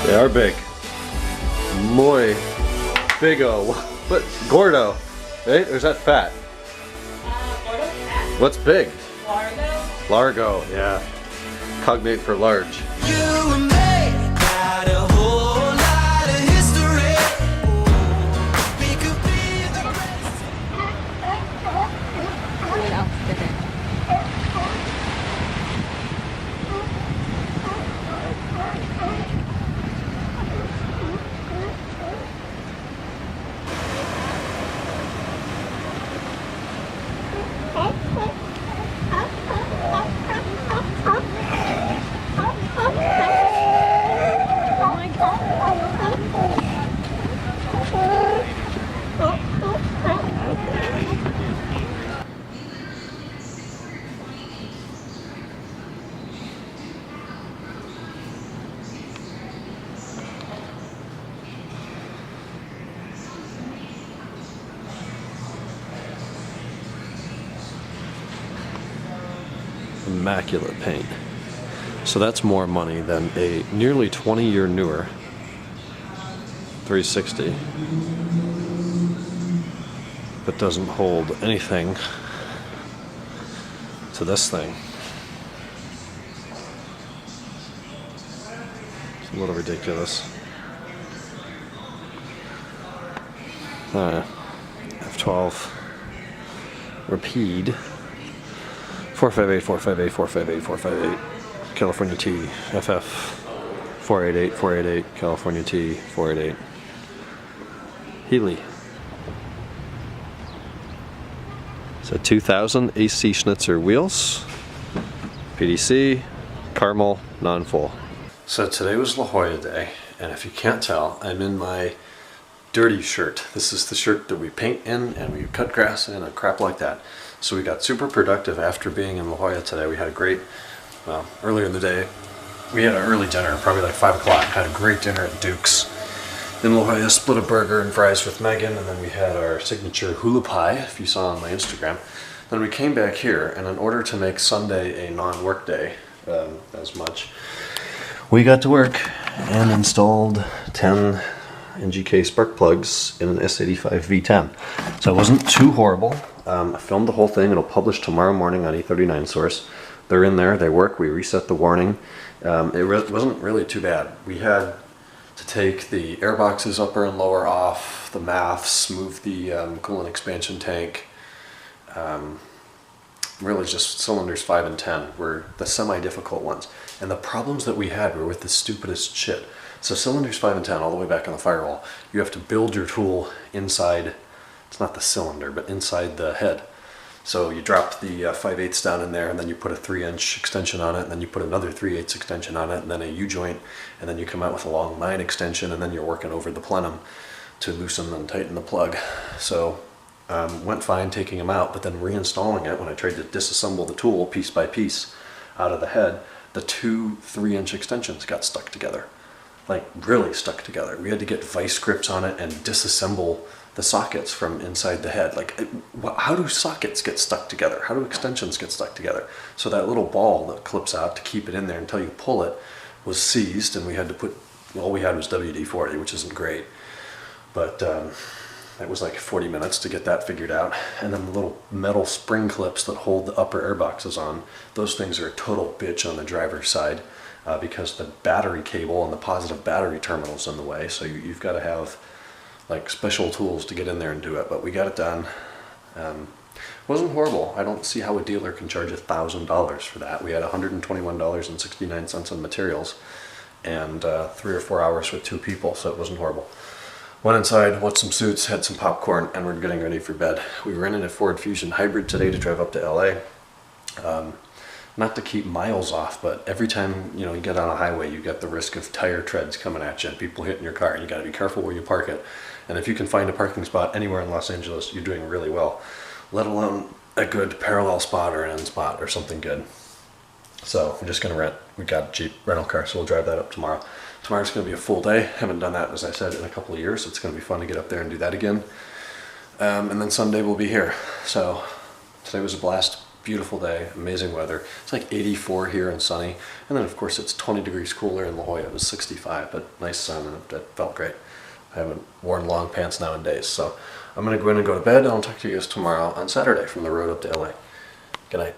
They are big. Muy bigo. What? Gordo. Right? Or is that fat? Gordo's fat. What's big? Largo. Largo, yeah. Cognate for large. You and me got a whole lot of history. We could be the best. Immaculate paint. So that's more money than a nearly 20-year newer 360, but doesn't hold anything to this thing. It's a little ridiculous. F12 Rapide 458, 458, 458, 458, California T, FF 488, 488, California T, 488, Healy. So 2000 AC Schnitzer wheels, PDC, caramel, non-full. So today was La Jolla Day, and if you can't tell, I'm in my dirty shirt. This is the shirt that we paint in and we cut grass in and crap like that. So we got super productive after being in La Jolla today. We had a great, well, earlier in the day, we had an early dinner, probably like 5 o'clock. Had a great dinner at Duke's in La Jolla, split a burger and fries with Megan, and then we had our signature hula pie, if you saw on my Instagram. Then we came back here, and in order to make Sunday a non-work day as much, we got to work and installed 10 NGK spark plugs in an S85 V10. So it wasn't too horrible. I filmed the whole thing. It'll publish tomorrow morning on E39 Source. They're in there, they work, we reset the warning. It wasn't really too bad. We had to take the air boxes upper and lower off, the maths, move the coolant expansion tank. Really just cylinders 5 and 10 were the semi-difficult ones. And the problems that we had were with the stupidest shit. So cylinders 5 and 10 all the way back on the firewall, you have to build your tool inside, it's not the cylinder, but inside the head. So you drop the 5/8 down in there, and then you put a 3-inch extension on it, and then you put another 3/8 extension on it, and then a U-joint, and then you come out with a long 9 extension, and then you're working over the plenum to loosen and tighten the plug. So went fine taking them out, but then reinstalling it, when I tried to disassemble the tool piece by piece out of the head, the two 3-inch extensions got stuck together. Like really stuck together. We had to get vice grips on it and disassemble the sockets from inside the head. Like, how do sockets get stuck together? How do extensions get stuck together? So that little ball that clips out to keep it in there until you pull it was seized, and we had to put, all we had was WD-40, which isn't great. But it was like 40 minutes to get that figured out. And then the little metal spring clips that hold the upper air boxes on, those things are a total bitch on the driver's side. Because the battery cable and the positive battery terminal's in the way, so you've got to have like special tools to get in there and do it. But we got it done. Wasn't horrible. I don't see how a dealer can charge $1,000 for that. We had $121.69 on materials, and 3 or 4 hours with 2 people, so it wasn't horrible. Went inside, watched some Suits, had some popcorn, and we're getting ready for bed. We rented a Ford Fusion Hybrid today to drive up to LA. Not to keep miles off, but every time you get on a highway, you get the risk of tire treads coming at you and people hitting your car, and you got to be careful where you park it. And if you can find a parking spot anywhere in Los Angeles, you're doing really well, let alone a good parallel spot or an end spot or something good. So we're just going to rent. We got a Jeep rental car, so we'll drive that up tomorrow. Tomorrow's going to be a full day. Haven't done that, as I said, in a couple of years, so it's going to be fun to get up there and do that again. And then Sunday we'll be here. So today was a blast. beautiful day, amazing weather. It's like 84 here and sunny. And then of course it's 20 degrees cooler in La Jolla. It was 65, but nice sun and it felt great. I haven't worn long pants now in days. So I'm gonna go in and go to bed and I'll talk to you guys tomorrow on Saturday from the road up to LA. Good night.